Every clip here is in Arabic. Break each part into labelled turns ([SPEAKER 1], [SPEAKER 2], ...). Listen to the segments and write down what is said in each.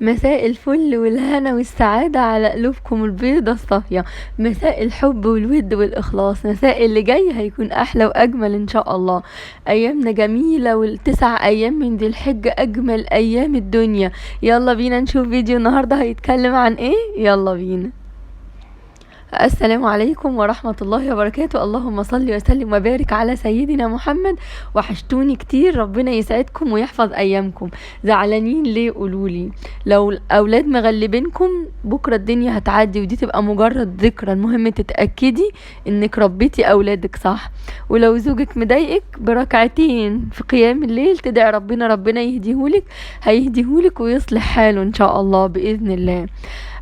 [SPEAKER 1] مساء الفل والهنا والسعادة على قلوبكم البيضة الصافية. مساء الحب والود والإخلاص. مساء اللي جاي هيكون أحلى وأجمل إن شاء الله. أيامنا جميلة، والتسع أيام من ذي الحجة أجمل أيام الدنيا. يلا بينا نشوف فيديو النهاردة هيتكلم عن إيه. يلا بينا. السلام عليكم ورحمة الله وبركاته. اللهم صل وسلم وبارك على سيدنا محمد. وحشتوني كتير، ربنا يسعدكم ويحفظ أيامكم. زعلانين ليه؟ قولولي. لو الأولاد مغلبينكم بكرة الدنيا هتعدي، ودي تبقى مجرد ذكرى. المهم تتأكدي انك ربيتي أولادك صح. ولو زوجك مضايقك بركعتين في قيام الليل تدعي ربنا يهديهولك، هيهديهولك ويصلح حاله ان شاء الله بإذن الله.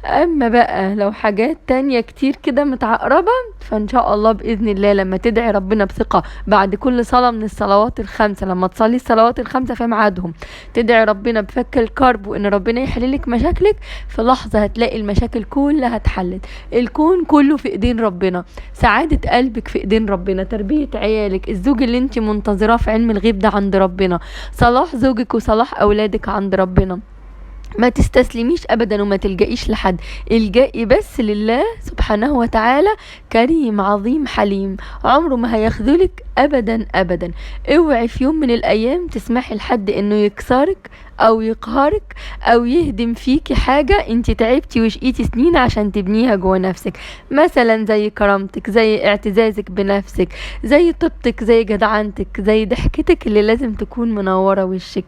[SPEAKER 1] اما بقى لو حاجات تانية كتير كده متعقربة، فان شاء الله باذن الله لما تدعي ربنا بثقة بعد كل صلاة من الصلوات الخمسة، لما تصلي الصلوات الخمسة في ميعادهم تدعي ربنا بفك الكرب وان ربنا يحللك مشاكلك، في لحظة هتلاقي المشاكل كلها اتحلت. الكون كله في ايدين ربنا، سعادة قلبك في ايدين ربنا، تربية عيالك، الزوج اللي انت منتظراه في علم الغيب ده عند ربنا، صلاح زوجك وصلاح اولادك عند ربنا. ما تستسلميش ابدا وما تلجئيش لحد، الجئي بس لله سبحانه وتعالى. كريم عظيم حليم، عمره ما هيخذلك ابدا ابدا. اوعي في يوم من الايام تسمحي لحد انه يكسرك او يقهرك او يهدم فيكي حاجة انت تعبتي وشقيتي سنين عشان تبنيها جوه نفسك، مثلا زي كرامتك، زي اعتزازك بنفسك، زي طيبتك، زي جدعنتك، زي ضحكتك اللي لازم تكون منورة وشك.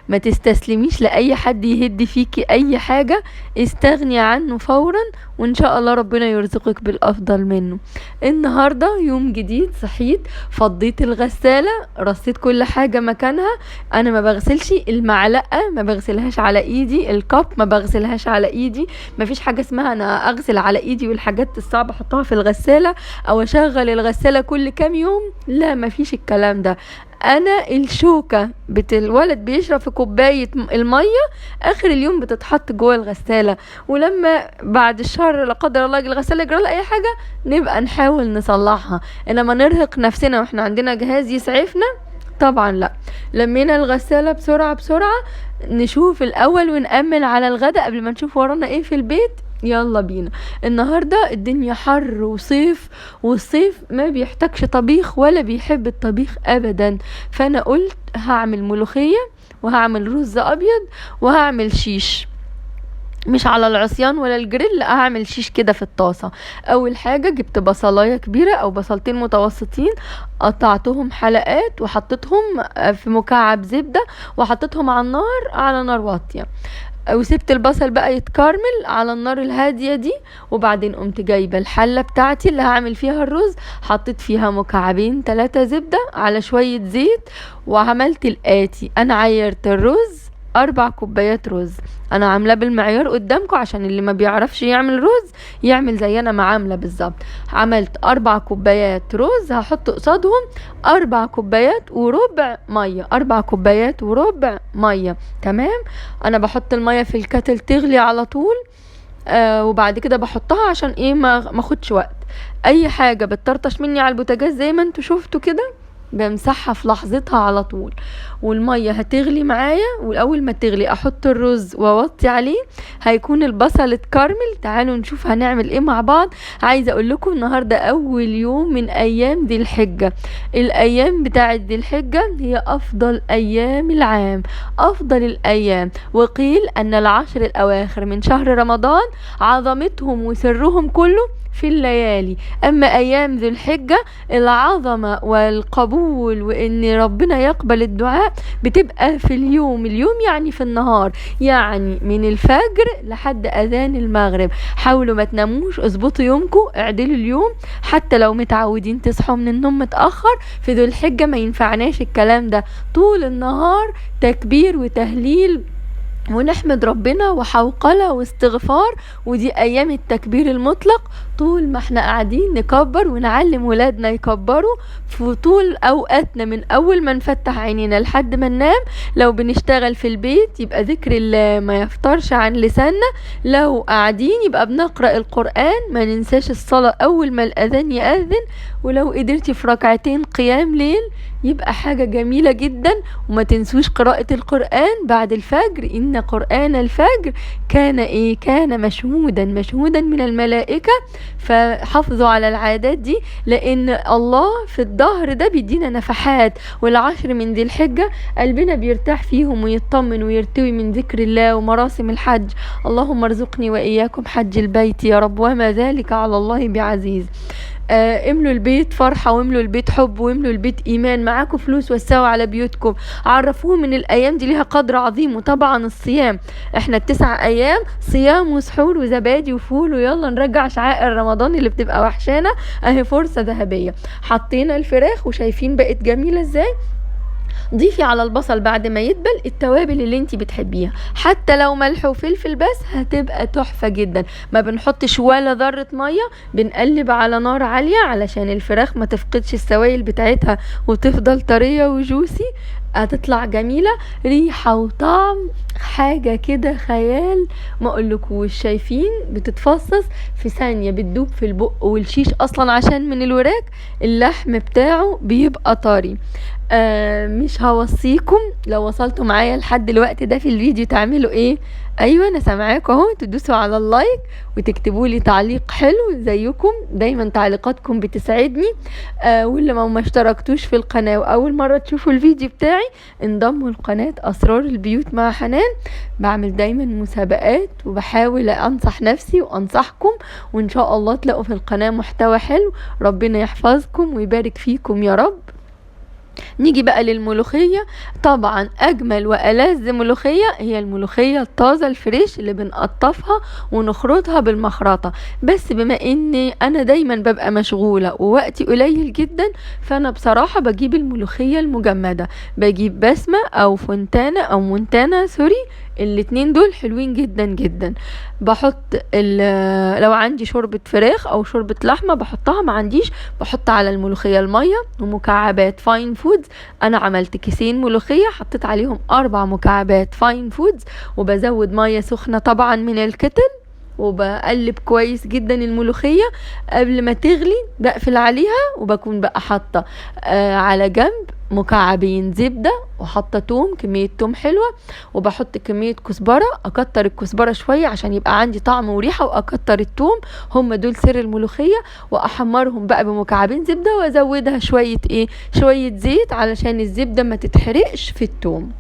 [SPEAKER 1] ما تستسلميش لاي حد يهدي فيكي اي حاجة، استغني عنه فورا وان شاء الله ربنا يرزقك بالافضل منه. النهاردة يوم جديد، صحيت فضيت الغسالة، رصيت كل حاجة مكانها. انا ما بغسلش المعلقة، ما بغسلهاش على ايدي، الكاب ما بغسلهاش على ايدي، ما فيش حاجة اسمها انا اغسل على ايدي والحاجات الصعبة احطها في الغسالة او اشغل الغسالة كل كام يوم. لا، ما فيش الكلام ده. انا الشوكة الولد بيشرب في كوباية المية اخر اليوم بتتحط جوه الغسالة، ولما بعد الشهر لا قدر الله الغسالة يجرى لها اي حاجة نبقى نحاول نصلحها. انما نرهق نفسنا واحنا عندنا جهاز يسعفنا؟ طبعا لا. لمينا الغسالة بسرعة بسرعة، نشوف الاول ونأمن على الغداء قبل ما نشوف ورانا ايه في البيت. يلا بينا. النهاردة الدنيا حر وصيف، والصيف ما بيحتاجش طبيخ ولا بيحب الطبيخ ابدا. فانا قلت هعمل ملوخية وهعمل رز ابيض وهعمل شيش، مش على العصيان ولا الجريل، لا هعمل شيش كده في الطاسة. اول حاجة جبت بصلاية كبيرة او بصلتين متوسطين، قطعتهم حلقات وحطيتهم في مكعب زبدة وحطيتهم على نار واطية، وسبت البصل بقى يتكرمل على النار الهادية دي. وبعدين قمت جايبة الحلة بتاعتي اللي هعمل فيها الرز، حطيت فيها مكعبين 3 زبدة على شوية زيت، وعملت الآتي. انا عيرت الرز 4 كوبايات رز، انا عاملاه بالمعيار قدامكم عشان اللي ما بيعرفش يعمل رز يعمل زي انا ما عامله بالظبط. عملت 4 كوبايات رز، هحط قصادهم 4 كوبايات وربع ميه، 4 كوبايات وربع ميه. تمام. انا بحط الميه في الكاتل تغلي على طول، وبعد كده بحطها عشان ايه ما اخدش وقت. اي حاجه بتطرطش مني على البوتاجاز زي ما انتوا شفتوا كده بمسحها في لحظتها على طول. والمية هتغلي معايا، واول ما تغلي احط الرز واوطي عليه، هيكون البصل اتكرمل. تعالوا نشوف هنعمل ايه مع بعض. عايزه اقول لكم النهارده اول يوم من ايام ذي الحجه. الايام بتاعه ذي الحجه هي افضل ايام العام، افضل الايام. وقيل ان العشر الاواخر من شهر رمضان عظمتهم وسرهم كله في الليالي. اما ايام ذي الحجة العظمة والقبول وان ربنا يقبل الدعاء بتبقى في اليوم يعني في النهار، يعني من الفجر لحد اذان المغرب. حاولوا ما تناموش، اظبطوا يومكم، اعدلوا اليوم. حتى لو متعودين تصحوا من النوم متأخر في ذو الحجة ما ينفعناش الكلام ده، طول النهار تكبير وتهليل ونحمد ربنا وحوقلة واستغفار. ودي ايام التكبير المطلق، طول ما احنا قاعدين نكبر ونعلم ولادنا يكبروا في طول اوقاتنا، من اول ما نفتح عينينا لحد ما ننام. لو بنشتغل في البيت يبقى ذكر الله ما يفترش عن لساننا، لو قاعدين يبقى بنقرأ القرآن، ما ننساش الصلاة اول ما الاذان يأذن، ولو قدرتي في ركعتين قيام ليل يبقى حاجة جميلة جدا. وما تنسوش قراءة القرآن بعد الفجر، إن قرآن الفجر كان مشهودا من الملائكة. فحافظوا على العادات دي، لأن الله في الظهر ده بيدينا نفحات، والعشر من ذي الحجة قلبنا بيرتاح فيهم ويطمن ويرتوي من ذكر الله ومراسم الحج. اللهم ارزقني وإياكم حج البيت يا رب، وما ذلك على الله بعزيز. املوا البيت فرحة، واملوا البيت حب، واملوا البيت ايمان. معاكم فلوس وسعوا على بيوتكم، عرفوهم ان الايام دي ليها قدر عظيم. وطبعا الصيام، احنا ال9 ايام صيام وسحور وزبادي وفول، ويلا نرجع شعائر رمضان اللي بتبقى وحشانا. اهي فرصة ذهبية. حطينا الفراخ وشايفين بقت جميلة ازاي. ضيفي على البصل بعد ما يدبل التوابل اللي انتي بتحبيها، حتى لو ملح وفلفل بس هتبقى تحفة جدا. ما بنحطش ولا ذرة مية، بنقلب على نار عالية علشان الفراخ ما تفقدش السوائل بتاعتها وتفضل طرية وجوسي. هتطلع جميلة، ريحة وطعم حاجة كده خيال ما اقولكوش. شايفين بتتفصص في ثانية، بتدوب في البق، والشيش اصلا عشان من الوراك اللحم بتاعه بيبقى طري. مش هوصيكم لو وصلتوا معايا لحد الوقت ده في الفيديو تعملوا ايه؟ ايوه انا سامعاكم اهو، تدوسوا على اللايك وتكتبوا لي تعليق حلو زيكم دايما، تعليقاتكم بتسعدني. واللي ما اشتركتوش في القناه واول مره تشوفوا الفيديو بتاعي، انضموا لقناه اسرار البيوت مع حنان. بعمل دايما مسابقات وبحاول انصح نفسي وانصحكم، وان شاء الله تلاقوا في القناه محتوى حلو. ربنا يحفظكم ويبارك فيكم يا رب. نيجي بقى للملوخية. طبعا اجمل والذ ملوخية هي الملوخية الطازة الفريش اللي بنقطفها ونخرطها بالمخرطة. بس بما اني انا دايما ببقى مشغولة ووقتي قليل جدا، فانا بصراحة بجيب الملوخية المجمدة، بجيب بسمة او فونتانا او مونتانا سوري، الاتنين دول حلوين جدا جدا. بحط لو عندي شوربة فراخ او شوربة لحمة بحطها، ما عنديش بحط على الملوخية المية ومكعبات فاين فودز. انا عملت كيسين ملوخية، حطيت عليهم 4 مكعبات فاين فودز، وبزود مية سخنة طبعا من الكتل، وبقلب كويس جدا الملوخية. قبل ما تغلي بقفل عليها، وبكون بقى حاطة على جنب مكعبين زبدة، وحاطة توم، كمية توم حلوة، وبحط كمية كزبرة. اكتر الكزبرة شوية عشان يبقى عندي طعم وريحة، واكتر التوم، هم دول سر الملوخية. واحمرهم بقى بمكعبين زبدة، وازودها شوية زيت علشان الزبدة ما تتحرقش في التوم.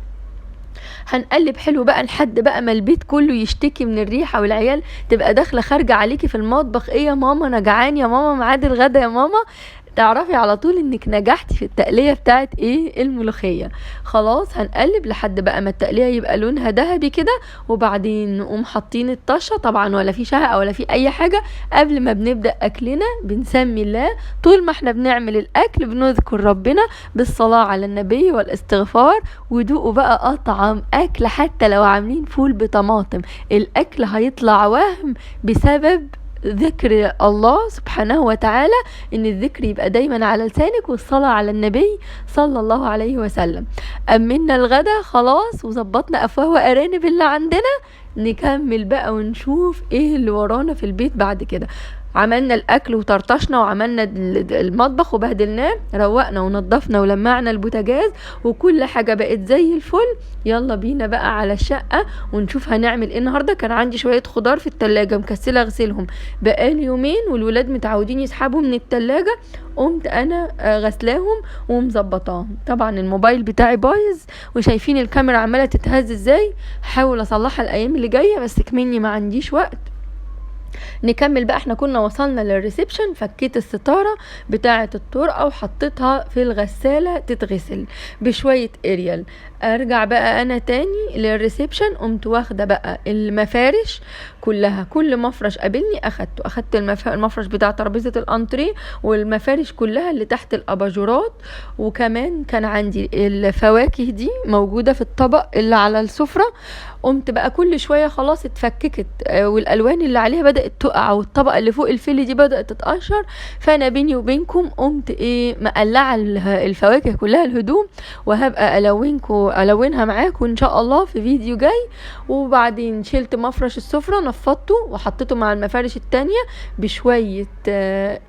[SPEAKER 1] هنقلب حلو بقى لحد بقى ما البيت كله يشتكي من الريحة، والعيال تبقى داخلة خارجة عليكي في المطبخ، ايه يا ماما انا جعان، يا ماما ميعاد الغدا يا ماما، تعرفي على طول انك نجحتي في التقلية بتاعت الملوخية. خلاص هنقلب لحد بقى ما التقلية يبقى لونها ذهبي كده، وبعدين نقوم حاطين الطشة. طبعا ولا في شهقة ولا في اي حاجة، قبل ما بنبدأ اكلنا بنسمي الله. طول ما احنا بنعمل الاكل بنذكر ربنا بالصلاة على النبي والاستغفار. ودوقوا بقى اطعم اكل، حتى لو عاملين فول بطماطم الاكل هيطلع وهم بسبب ذكر الله سبحانه وتعالى. ان الذكر يبقى دايما على لسانك، والصلاة على النبي صلى الله عليه وسلم. أمنا الغدا خلاص، وظبطنا أفواه وأرانب اللي عندنا. نكمل بقى ونشوف ايه اللي ورانا في البيت بعد كده. عملنا الاكل وطرطشنا وعملنا المطبخ وبهدلناه، روقنا ونضفنا ولمعنا البوتاجاز، وكل حاجة بقت زي الفل. يلا بينا بقى على الشقة ونشوف هنعمل ايه النهاردة. كان عندي شوية خضار في التلاجة مكسلة اغسلهم بقالي يومين، والولاد متعودين يسحبوا من التلاجة، قمت انا غسلاهم ومظبطاهم. طبعا الموبايل بتاعي بايظ، وشايفين الكاميرا عمالة تتهز ازاي. حاول اصلحها الايام اللي جاية، بس كمني ما عنديش وقت. نكمل بقى. احنا كنا وصلنا للريسبشن، فكيت الستارة بتاعة الطرقة وحطيتها في الغسالة تتغسل بشوية اريال. ارجع بقى انا تاني للريسبشن، قمت واخده بقى المفارش كلها، كل مفرش قابلني اخدت المفرش بتاع ترابيزه الانتريه والمفارش كلها اللي تحت الاباجورات، وكمان كان عندي الفواكه دي موجوده في الطبق اللي على السفره. قمت بقى كل شويه خلاص اتفككت والالوان اللي عليها بدات تقع والطبقه اللي فوق الفل دي بدات تتقشر، فانا بيني وبينكم قمت مقلعه الفواكه كلها الهدوم، وهبقى الونها معاكم ان شاء الله في فيديو جاي. وبعدين شلت مفرش السفره نفضته وحطيته مع المفارش التانية بشويه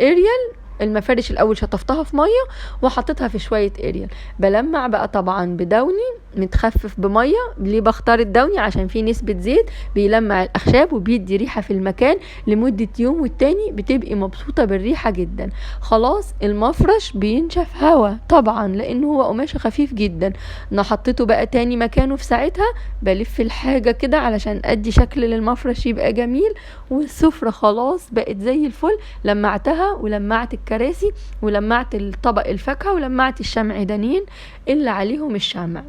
[SPEAKER 1] اريال. المفارش الاول شطفتها في ميه وحطيتها في شويه اريال، بلمع بقى طبعا بدوني متخفف بميه. ليه بختار الدوني؟ عشان فيه نسبه زيت بيلمع الاخشاب وبيدي ريحه في المكان لمده يوم، والتاني بتبقي مبسوطه بالريحه جدا. خلاص المفرش بينشف هوا طبعا لانه هو قماشه خفيف جدا. انا حطيته بقى تاني مكانه في ساعتها، بلف الحاجه كده علشان ادي شكل للمفرش يبقى جميل، والسفره خلاص بقت زي الفل. لمعتها ولمعت الكراسي ولمعت الطبق الفاكهه ولمعت الشمعدانين اللي عليهم الشمع.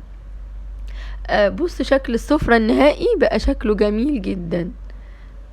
[SPEAKER 1] بص شكل السفرة النهائي بقى شكله جميل جدا،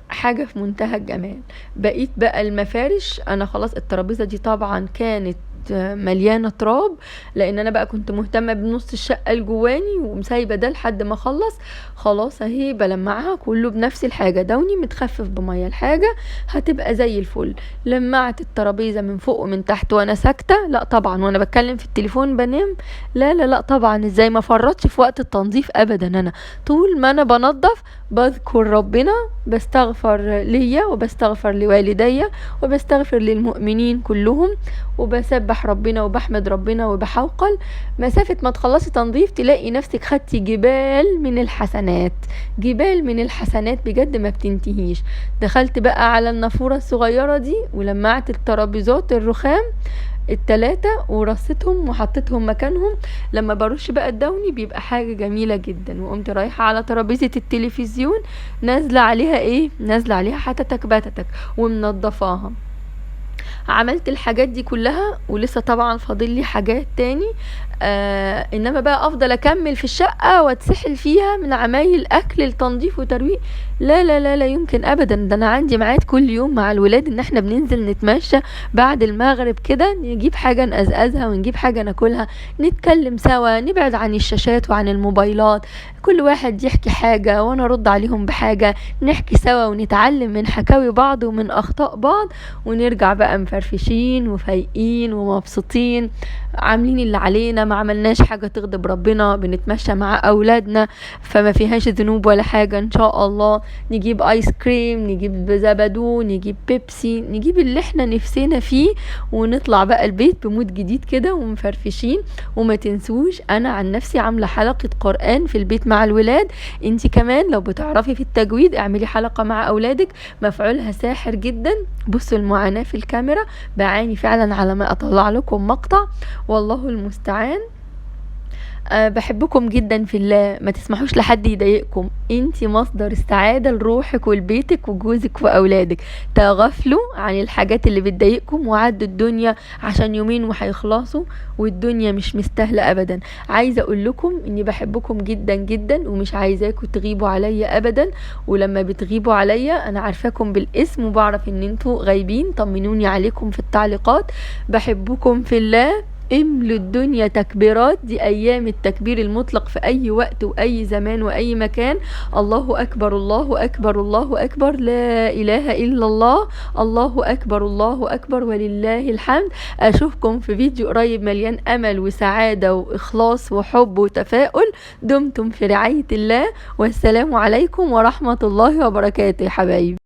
[SPEAKER 1] حاجة في منتهى الجمال. بقيت بقى المفارش، انا خلاص الترابيزة دي طبعا كانت مليانه تراب لان انا بقى كنت مهتمه بنص الشقه الجواني ومسايبه ده لحد ما اخلص. خلاص اهي بلمعها كله بنفس الحاجه، دوني متخفف بميه، الحاجه هتبقى زي الفل. لمعت الترابيزه من فوق ومن تحت وانا ساكته، لا طبعا وانا بتكلم في التليفون بنام، لا لا لا طبعا ازاي ما فرطش في وقت التنظيف ابدا. انا طول ما انا بنظف بذكر ربنا، بستغفر ليا وبستغفر لوالدي وبستغفر للمؤمنين كلهم، وبسبح ربنا وبحمد ربنا وبحوقل. مسافة ما تخلصي تنظيف تلاقي نفسك خدتي جبال من الحسنات، جبال من الحسنات بجد ما بتنتهيش. دخلت بقى على النافورة الصغيرة دي ولمعت الترابيزات الرخام التلاتة ورصتهم وحطيتهم مكانهم. لما برش بقى الدوني بيبقى حاجة جميلة جدا. وقمت رايحة على ترابيزة التلفزيون نازلة عليها نازلة عليها حتتك باتتك ومنضفاها. عملت الحاجات دي كلها ولسه طبعا فاضل لي حاجات تاني. انما بقى افضل اكمل في الشقة واتسحل فيها من عمايل اكل لتنظيف وترويق، لا لا لا لا يمكن ابدا. ده انا عندي ميعاد كل يوم مع الولاد ان احنا بننزل نتمشى بعد المغرب كده، نجيب حاجة نقزقزها ونجيب حاجة ناكلها، نتكلم سوا، نبعد عن الشاشات وعن الموبايلات، كل واحد يحكي حاجة وانا ارد عليهم بحاجة، نحكي سوا ونتعلم من حكاوي بعض ومن اخطاء بعض، ونرجع بقى مفرفشين وفايقين ومبسوطين عاملين اللي علينا، ما عملناش حاجة تغضب ربنا، بنتمشى مع اولادنا فما فيهاش ذنوب ولا حاجة ان شاء الله. نجيب ايس كريم، نجيب زبادو، نجيب بيبسي، نجيب اللي احنا نفسنا فيه، ونطلع بقى البيت بمود جديد كده ومفرفشين. وما تنسوش انا عن نفسي عاملة حلقة قرآن في البيت مع الولاد، انتي كمان لو بتعرفي في التجويد اعملي حلقة مع اولادك، مفعولها ساحر جدا. بصوا المعاناة في الكاميرا، بعاني فعلا على ما اطلع لكم مقطع، والله المستعان. بحبكم جدا في الله، ما تسمحوش لحد يضايقكم، انتي مصدر السعادة لروحك ولبيتك وجوزك واولادك. تغفلوا عن الحاجات اللي بتضايقكم وعدوا الدنيا عشان يومين وهيخلصوا، والدنيا مش مستاهلة ابدا. عايزة اقول لكم اني بحبكم جدا جدا ومش عايزاكم تغيبوا عليا ابدا، ولما بتغيبوا عليا انا عارفاكم بالاسم وبعرف ان انتوا غايبين، طمنوني عليكم في التعليقات. بحبكم في الله، املوا الدنيا تكبيرات، دي ايام التكبير المطلق في اي وقت واي زمان واي مكان. الله اكبر الله اكبر الله اكبر، لا اله الا الله، الله اكبر الله اكبر ولله الحمد. اشوفكم في فيديو قريب مليان امل وسعادة واخلاص وحب وتفاؤل. دمتم في رعاية الله، والسلام عليكم ورحمة الله وبركاته يا حبايبي.